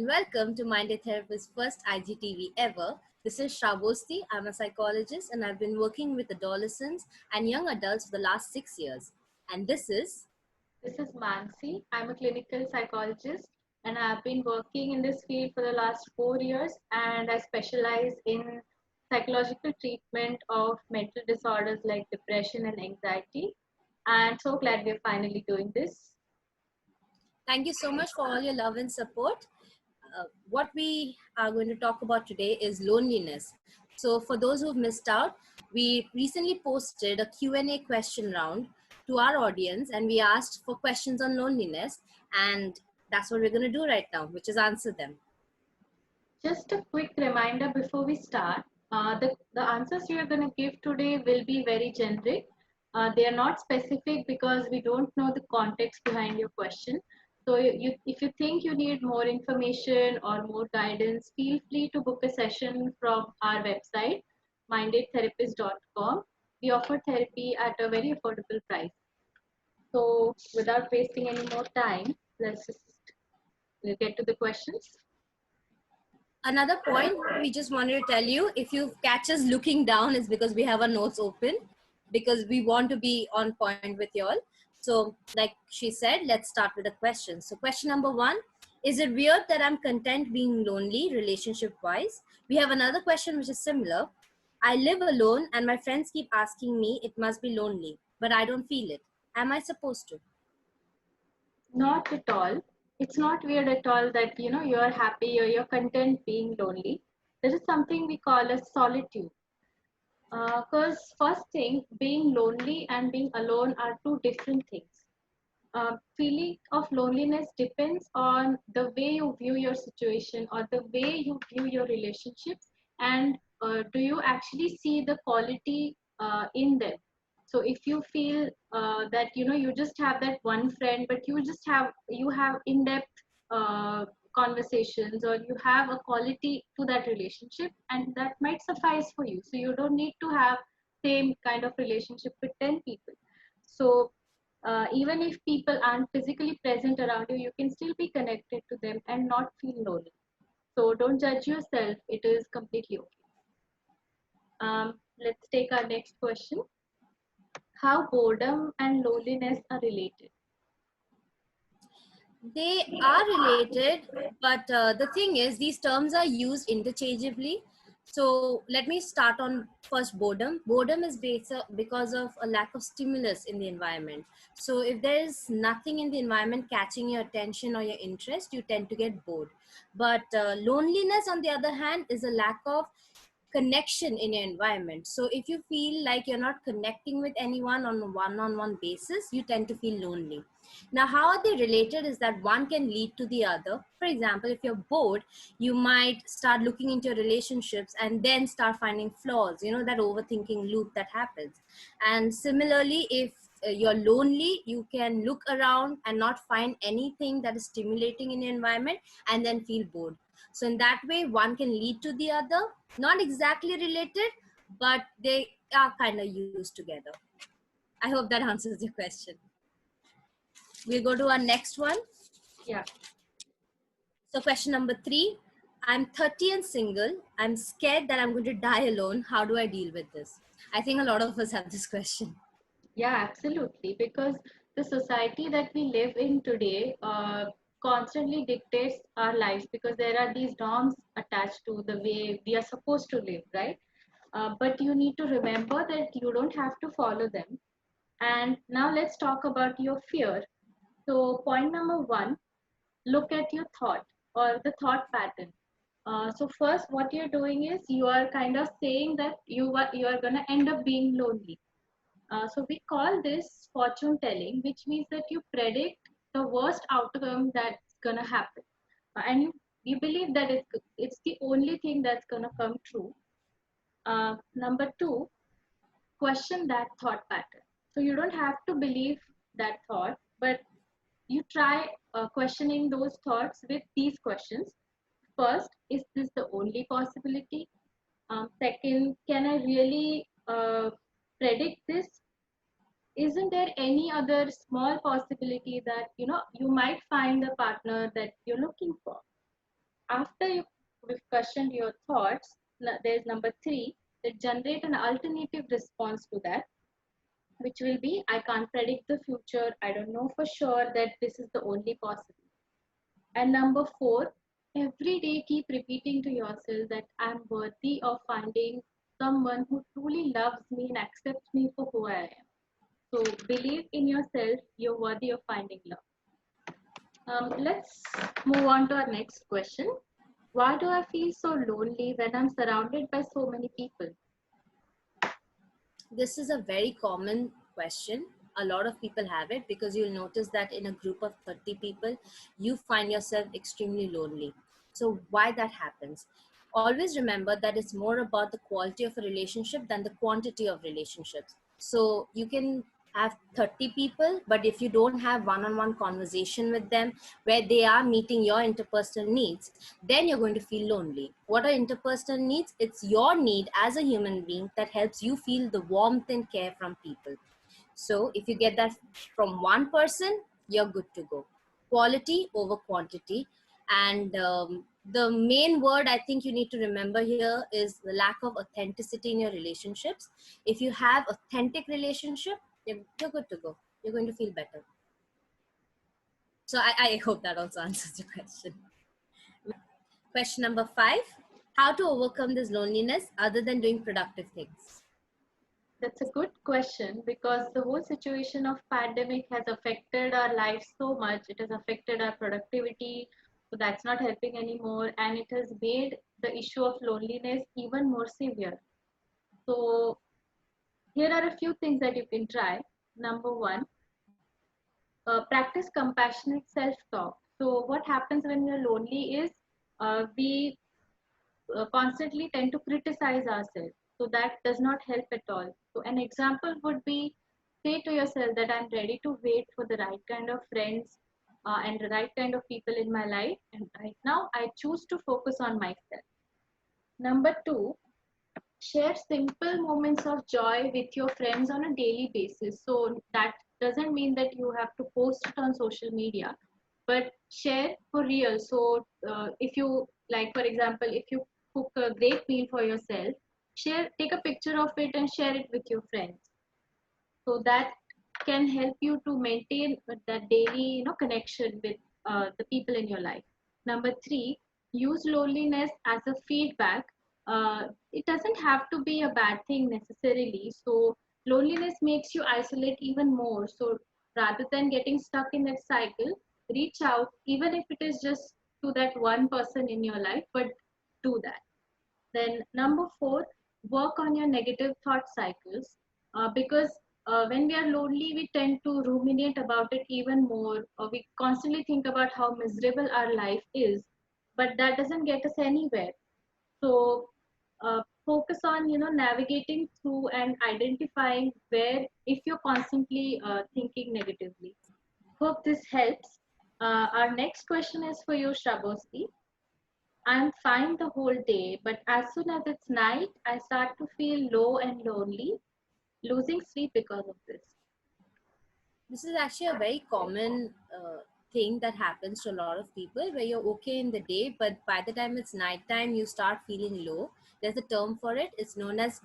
welcome to MINDAID Therapist's first IGTV ever. This is Shrabosti. I'm a psychologist and I've been working with adolescents and young adults for the last 6 years. And this is This is Manasi. I'm a clinical psychologist and I've been working in this field for the last 4 years, and I specialize in psychological treatment of mental disorders like depression and anxiety. And so glad we're finally doing this. Thank you so much for all your love and support. What we are going to talk about today is loneliness. So for those who've missed out, we recently posted a Q&A question round to our audience and we asked for questions on loneliness, and that's what we're going to do right now, which is answer them. Just a quick reminder before we start, the answers you are going to give today will be very generic. They are not specific because we don't know the context behind your question. So if you think you need more information or more guidance, feel free to book a session from our website, mindaidtherapist.com. We offer therapy at a very affordable price. So without wasting any more time, let's just get to the questions. Another point we just wanted to tell you, if you catch us looking down, is because we have our notes open, because we want to be on point with you all. So like she said, let's start with the questions. So question number 1, is it weird that I'm content being lonely relationship wise? We have another question which is similar. I live alone and my friends keep asking me it must be lonely, but I don't feel it. Am I supposed to? Not at all. It's not weird at all that you're happy or you're content being lonely. There is something we call as solitude. Because first thing, being lonely and being alone are two different things. Feeling of loneliness depends on the way you view your situation or the way you view your relationships, and do you actually see the quality in them. So if you feel that you just have that one friend, but you have in-depth conversations, or you have a quality to that relationship, and that might suffice for you, so you don't need to have same kind of relationship with 10 people. So even if people aren't physically present around you, you can still be connected to them and not feel lonely. So don't judge yourself, it is completely okay. Let's take our next question. How boredom and loneliness are related? They are related, but the thing is, these terms are used interchangeably. So let me start on first boredom. Boredom is because of a lack of stimulus in the environment. So if there is nothing in the environment catching your attention or your interest, you tend to get bored. But loneliness, on the other hand, is a lack of connection in your environment. So if you feel like you're not connecting with anyone on a one-on-one basis, you tend to feel lonely. Now, how are they related is that one can lead to the other. For example, if you're bored, you might start looking into your relationships and then start finding flaws, that overthinking loop that happens. And similarly, if you're lonely, you can look around and not find anything that is stimulating in your environment and then feel bored. So in that way, one can lead to the other, not exactly related, but they are kind of used together. I hope that answers your question. We'll go to our next one. Yeah. So question number 3, I'm 30 and single. I'm scared that I'm going to die alone. How do I deal with this? I think a lot of us have this question. Yeah, absolutely. Because the society that we live in today constantly dictates our lives, because there are these norms attached to the way we are supposed to live, right? But you need to remember that you don't have to follow them. And now let's talk about your fear. So, point number 1, look at your thought or the thought pattern. So first, what you're doing is you are kind of saying that you are gonna end up being lonely. So we call this fortune telling, which means that you predict the worst outcome that's gonna happen, and you believe that it's the only thing that's gonna come true. Number 2, question that thought pattern. So you don't have to believe that thought, but you try questioning those thoughts with these questions. First, is this the only possibility? Second, can I really predict this? Isn't there any other small possibility that you might find the partner that you're looking for? After we've questioned your thoughts, there's number 3, that generate an alternative response to that, which will be, I can't predict the future. I don't know for sure that this is the only possible. And number 4, every day keep repeating to yourself that I'm worthy of finding someone who truly loves me and accepts me for who I am. So believe in yourself, you're worthy of finding love. Let's move on to our next question. Why do I feel so lonely when I'm surrounded by so many people? This is a very common question. A lot of people have it because you'll notice that in a group of 30 people, you find yourself extremely lonely. So, why that happens? Always remember that it's more about the quality of a relationship than the quantity of relationships. So, you can have 30 people, but if you don't have one on one conversation with them where they are meeting your interpersonal needs, then you're going to feel lonely. What are interpersonal needs? It's your need as a human being that helps you feel the warmth and care from people. So if you get that from one person, you're good to go. Quality over quantity. And the main word I think you need to remember here is the lack of authenticity in your relationships. If you have authentic relationship, you're good to go. You're going to feel better. So I hope that also answers your question. Question number 5, how to overcome this loneliness other than doing productive things? That's a good question, because the whole situation of pandemic has affected our lives so much. It has affected our productivity, so that's not helping anymore, and it has made the issue of loneliness even more severe. So here are a few things that you can try. Number 1, practice compassionate self-talk. So what happens when we're lonely is, we constantly tend to criticize ourselves. So that does not help at all. So an example would be, say to yourself that I'm ready to wait for the right kind of friends and the right kind of people in my life. And right now I choose to focus on myself. Number 2, share simple moments of joy with your friends on a daily basis. So that doesn't mean that you have to post it on social media, but share for real. So if you, like for example, if you cook a great meal for yourself, take a picture of it and share it with your friends. So that can help you to maintain that daily, connection with the people in your life. Number 3, use loneliness as a feedback. It doesn't have to be a bad thing necessarily. So loneliness makes you isolate even more. So rather than getting stuck in that cycle, reach out, even if it is just to that one person in your life, but do that. Then number 4, work on your negative thought cycles, because when we are lonely, we tend to ruminate about it even more. We constantly think about how miserable our life is, but that doesn't get us anywhere. So focus on, navigating through and identifying where, if you're constantly thinking negatively. Hope this helps. Our next question is for you, Shrabosti. I'm fine the whole day, but as soon as it's night, I start to feel low and lonely, losing sleep because of this. This is actually a very common thing that happens to a lot of people where you're okay in the day, but by the time it's nighttime, you start feeling low. There's a term for it. It's known as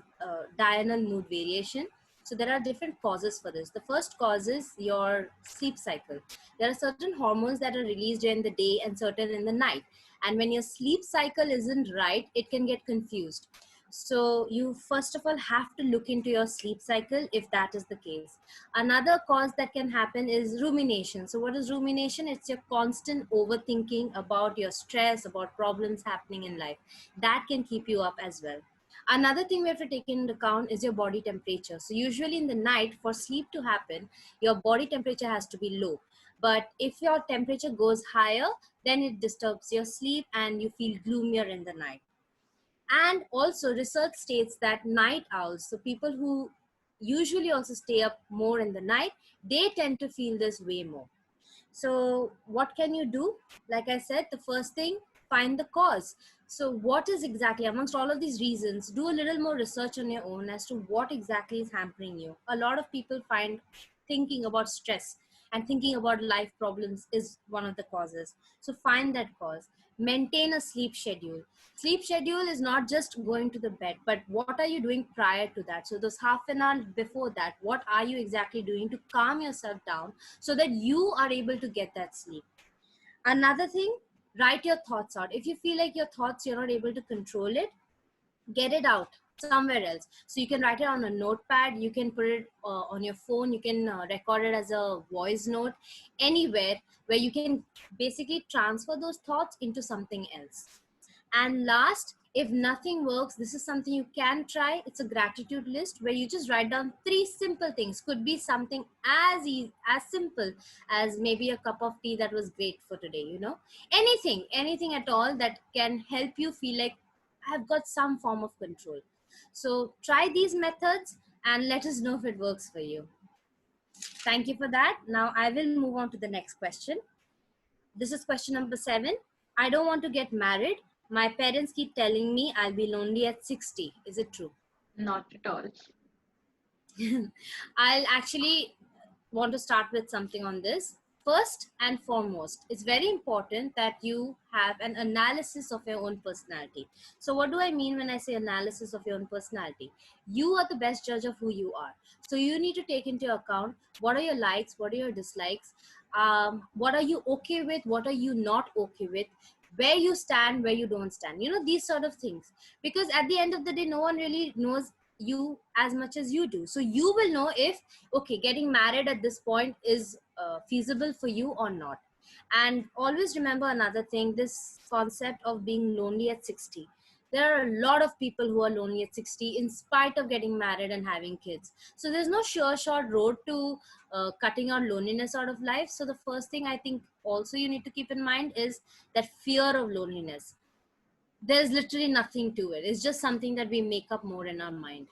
diurnal mood variation. So there are different causes for this. The first cause is your sleep cycle. There are certain hormones that are released during the day and certain in the night. And when your sleep cycle isn't right, it can get confused. So you first of all have to look into your sleep cycle if that is the case. Another cause that can happen is rumination. So what is rumination? It's your constant overthinking about your stress, about problems happening in life. That can keep you up as well. Another thing we have to take into account is your body temperature. So usually in the night, for sleep to happen, your body temperature has to be low. But if your temperature goes higher, then it disturbs your sleep and you feel gloomier in the night. And also research states that night owls, so people who usually also stay up more in the night, they tend to feel this way more. So what can you do? Like I said, the first thing, find the cause. So what is exactly amongst all of these reasons, do a little more research on your own as to what exactly is hampering you. A lot of people find thinking about stress and thinking about life problems is one of the causes. So find that cause. Maintain a sleep schedule. Sleep schedule is not just going to the bed, but what are you doing prior to that? So those half an hour before that, what are you exactly doing to calm yourself down so that you are able to get that sleep? Another thing, write your thoughts out. If you feel like your thoughts, you're not able to control it, get it out somewhere else. So you can write it on a notepad, you can put it on your phone, you can record it as a voice note, anywhere where you can basically transfer those thoughts into something else. And last, if nothing works, this is something you can try. It's a gratitude list where you just write down 3 simple things. Could be something as easy, as simple as maybe a cup of tea that was great for today, anything at all that can help you feel like I've got some form of control. So try these methods and let us know if it works for you. Thank you for that. Now I will move on to the next question. This is question number 7. I don't want to get married. My parents keep telling me I'll be lonely at 60. Is it true? Not at all. I'll actually want to start with something on this. First and foremost, it's very important that you have an analysis of your own personality. So, what do I mean when I say analysis of your own personality? You are the best judge of who you are. So, you need to take into account what are your likes, what are your dislikes, what are you okay with, what are you not okay with, where you stand, where you don't stand, these sort of things. Because at the end of the day, no one really knows you as much as you do. So, you will know if okay, getting married at this point is feasible for you or not. And always remember another thing, this concept of being lonely at 60. There are a lot of people who are lonely at 60 in spite of getting married and having kids. So there's no sure short road to cutting out loneliness out of life. So the first thing I think also you need to keep in mind is that fear of loneliness. There's literally nothing to it. It's just something that we make up more in our mind.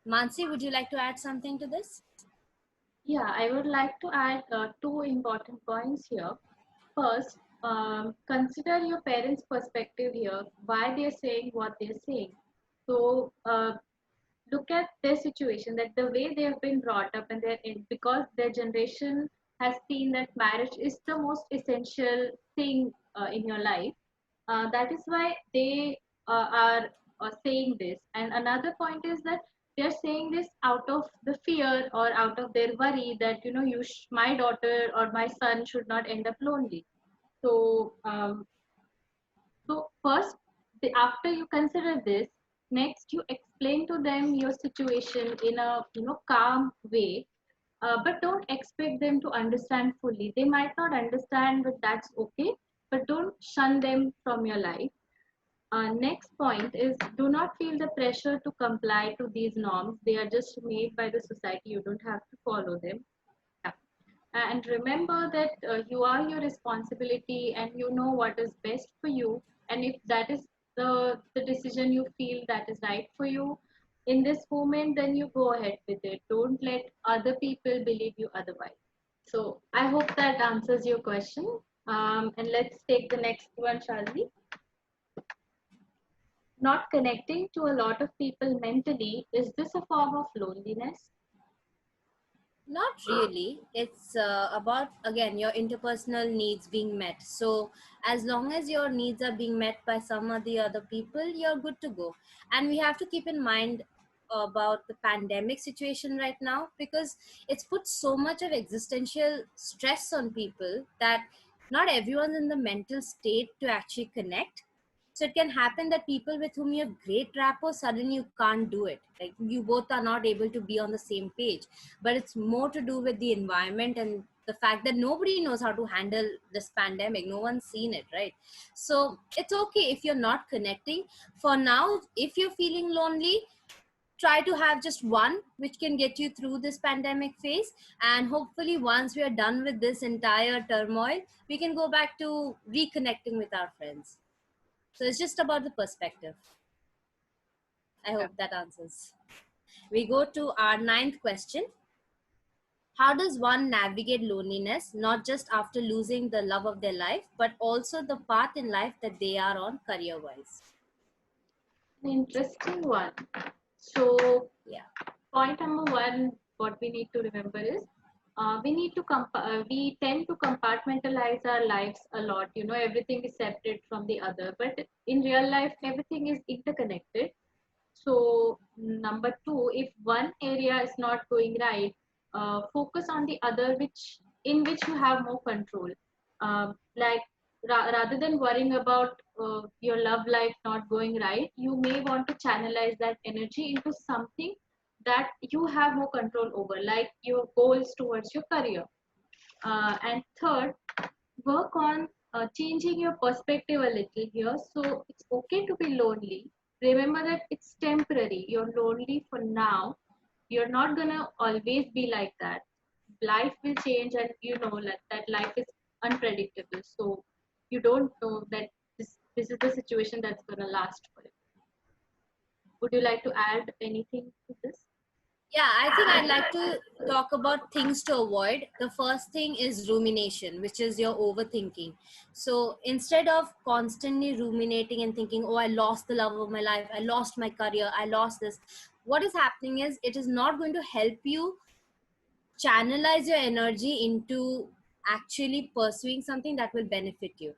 Mansi, would you like to add something to this? Yeah, I would like to add two important points here. First, consider your parents' perspective here, why they're saying what they're saying. So, look at their situation, that the way they have been brought up, and because their generation has seen that marriage is the most essential thing in your life. That is why they are saying this. And another point is that they are saying this out of the fear or out of their worry that my daughter or my son should not end up lonely. So, first, after you consider this, next you explain to them your situation in a calm way, but don't expect them to understand fully. They might not understand, but that's okay. But don't shun them from your life. Next point is, do not feel the pressure to comply to these norms. They are just made by the society. You don't have to follow them. Yeah. And remember that you are your responsibility, and you know what is best for you. And if that is the decision you feel that is right for you in this moment, then you go ahead with it. Don't let other people believe you otherwise. So I hope that answers your question. And let's take the next one, shall we? Not connecting to a lot of people mentally, is this a form of loneliness? Not really. It's about, again, your interpersonal needs being met. So, as long as your needs are being met by some of the other people, you're good to go. And we have to keep in mind about the pandemic situation right now, because it's put so much of existential stress on people that not everyone's in the mental state to actually connect. So it can happen that people with whom you have great rapport, suddenly you can't do it. Like you both are not able to be on the same page. But it's more to do with the environment and the fact that nobody knows how to handle this pandemic. No one's seen it, right? So it's okay if you're not connecting. For now, if you're feeling lonely, try to have just one which can get you through this pandemic phase. And hopefully, once we are done with this entire turmoil, we can go back to reconnecting with our friends. So it's just about the perspective. I Yeah. hope that answers. We go to our ninth question. How does one navigate loneliness, not just after losing the love of their life, but also the path in life that they are on career wise? An interesting one. So, Yeah. point number one, what we need to remember is we need to we tend to compartmentalize our lives a lot. Everything is separate from the other, but in real life everything is interconnected. So number two, if one area is not going right, focus on the other, which you have more control. Like rather than worrying about your love life not going right, you may want to channelize that energy into something that you have more control over, like your goals towards your career. And third, work on changing your perspective a little here. So it's okay to be lonely. Remember that it's temporary. You're lonely for now. You're not gonna always be like that. Life will change, and that life is unpredictable. So you don't know that this is the situation that's gonna last forever. Would you like to add anything to this? Yeah, I think I'd like to talk about things to avoid. The first thing is rumination, which is your overthinking. So instead of constantly ruminating and thinking, oh, I lost the love of my life, I lost my career, I lost this, what is happening is it is not going to help you channelize your energy into actually pursuing something that will benefit you.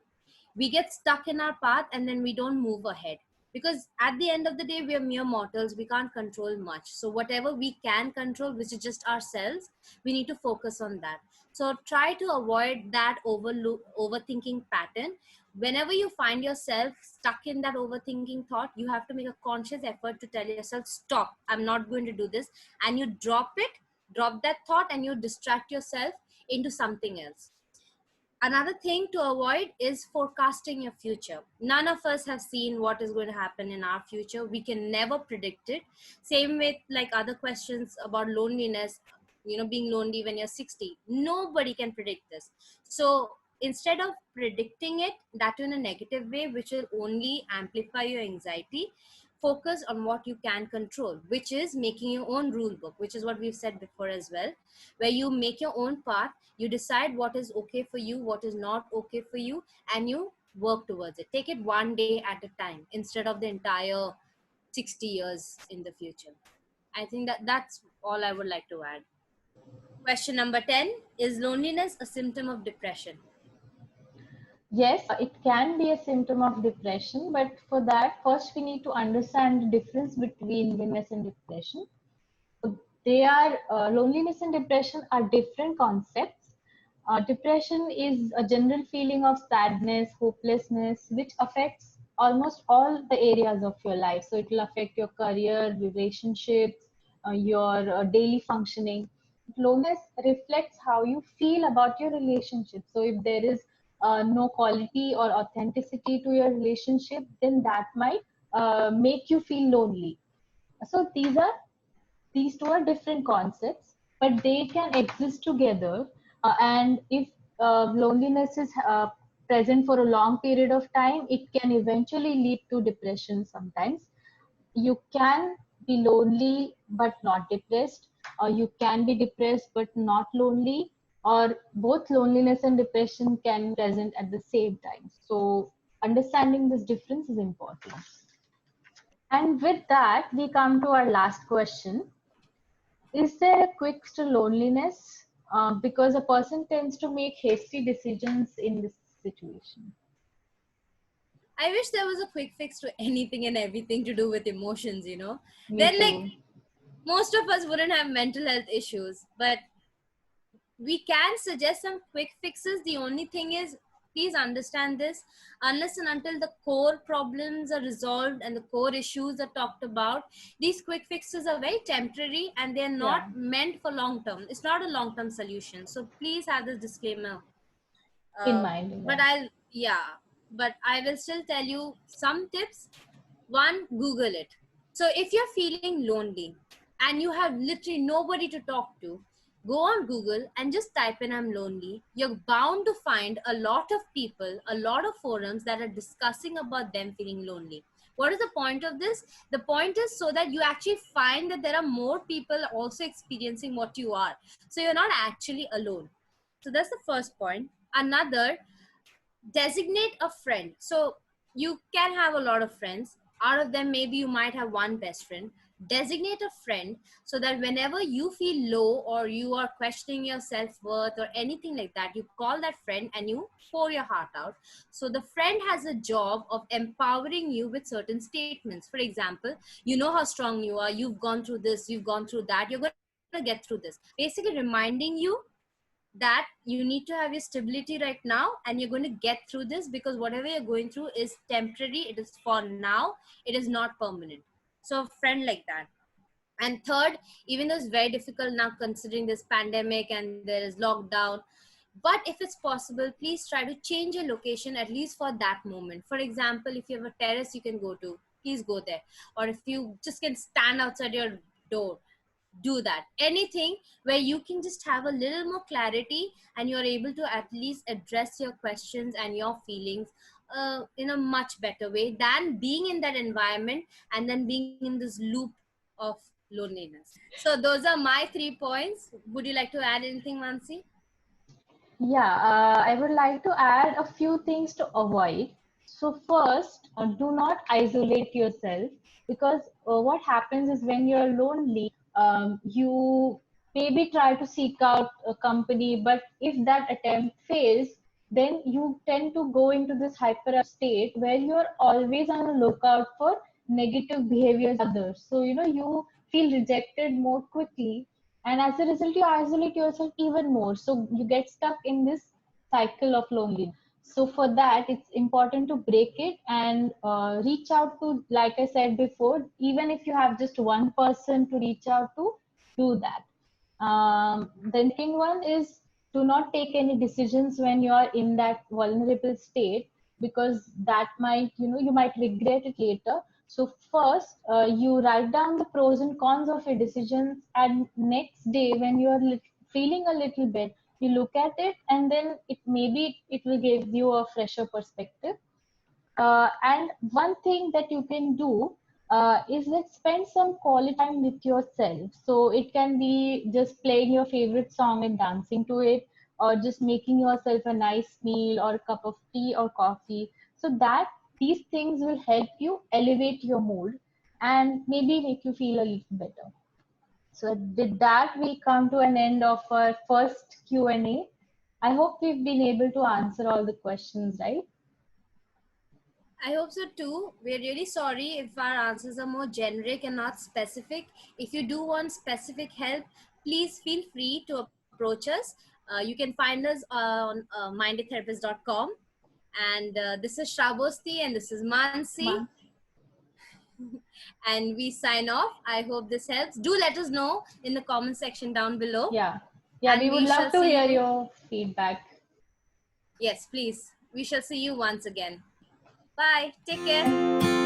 We get stuck in our path and then we don't move ahead, because at the end of the day we are mere mortals, we can't control much. So whatever we can control, which is just ourselves, we need to focus on that. So try to avoid that overthinking pattern. Whenever you find yourself stuck in that overthinking thought, you have to make a conscious effort to tell yourself, stop, I'm not going to do this. And you drop that thought and you distract yourself into something else. Another thing to avoid is forecasting your future. None of us have seen what is going to happen in our future. We can never predict it. Same with like other questions about loneliness, being lonely when you're 60. Nobody can predict this. So instead of predicting it, that in a negative way, which will only amplify your anxiety, focus on what you can control, which is making your own rule book, which is what we've said before as well, where you make your own path, you decide what is okay for you, what is not okay for you, and you work towards it. Take it one day at a time instead of the entire 60 years in the future. I think that's all I would like to add. Question number 10: is loneliness a symptom of depression? Yes, it can be a symptom of depression, but for that, first we need to understand the difference between loneliness and depression. Loneliness and depression are different concepts. Depression is a general feeling of sadness, hopelessness, which affects almost all the areas of your life. So it will affect your career, relationships, your daily functioning. Loneliness reflects how you feel about your relationship. So if there is no quality or authenticity to your relationship, then that might make you feel lonely. So these two are different concepts, but they can exist together. And if loneliness is present for a long period of time, it can eventually lead to depression sometimes. You can be lonely but not depressed, or you can be depressed but not lonely, or both loneliness and depression can be present at the same time. So understanding this difference is important. And with that, we come to our last question. Is there a quick to loneliness? Because a person tends to make hasty decisions in this situation. I wish there was a quick fix to anything and everything to do with emotions. Me Then, like, too. most of us wouldn't have mental health issues, but we can suggest some quick fixes. The only thing is, please understand this: unless and until the core problems are resolved and the core issues are talked about, these quick fixes are very temporary and they're Yeah, not meant for long term. It's not a long term solution, so please have this disclaimer. in uh, mind. but Yeah. I will still tell you some tips. One, Google it. So if you're feeling lonely and you have literally nobody to talk to, go on Google and just type in I'm lonely. You're bound to find a lot of people, a lot of forums that are discussing about them feeling lonely. What is the point of this? The point is so that you actually find that there are more people also experiencing what you are. So you're not actually alone. So that's the first point. Another, designate a friend. So you can have a lot of friends. Out of them, maybe you might have one best friend. Designate a friend so that whenever you feel low or you are questioning your self-worth or anything like that, you call that friend and you pour your heart out. So the friend has a job of empowering you with certain statements. For example, you know how strong you are, you've gone through this, you've gone through that, you're going to get through this, basically reminding you that you need to have your stability right now and you're going to get through this, because whatever you're going through is temporary, it is for now, it is not permanent. So a friend like that. And third, even though it's very difficult now considering this pandemic and there is lockdown, but if it's possible, please try to change your location at least for that moment. For example, if you have a terrace you can go to, please go there. Or if you just can stand outside your door, do that. Anything where you can just have a little more clarity and you're able to at least address your questions and your feelings in a much better way than being in that environment and then being in this loop of loneliness. So those are my 3 points. Would you like to add anything, Mansi? Yeah, I would like to add a few things to avoid. So first, do not isolate yourself, because what happens is when you're lonely, you maybe try to seek out a company, but if that attempt fails, then you tend to go into this hyper state where you're always on the lookout for negative behaviors of others. So, you feel rejected more quickly, and as a result you isolate yourself even more, so you get stuck in this cycle of loneliness. So for that it's important to break it and reach out to, like I said before, even if you have just one person to reach out to, do that. The second one is, do not take any decisions when you are in that vulnerable state, because that might, you might regret it later. So first, you write down the pros and cons of your decisions, and next day when you are feeling a little bit, you look at it, and then it will give you a fresher perspective. And one thing that you can do is like spend some quality time with yourself. So it can be just playing your favorite song and dancing to it, or just making yourself a nice meal or a cup of tea or coffee. So that these things will help you elevate your mood and maybe make you feel a little better. So with that, we come to an end of our first Q&A. I hope we've been able to answer all the questions, right? I hope so too. We're really sorry if our answers are more generic and not specific. If you do want specific help, please feel free to approach us. You can find us on mindaidtherapist.com. And this is Shrabosti and this is Mansi. And we sign off. I hope this helps. Do let us know in the comment section down below. Yeah. Yeah, And we would we love shall to see hear you. your feedback. Yes, please. We shall see you once again. Bye. Take care.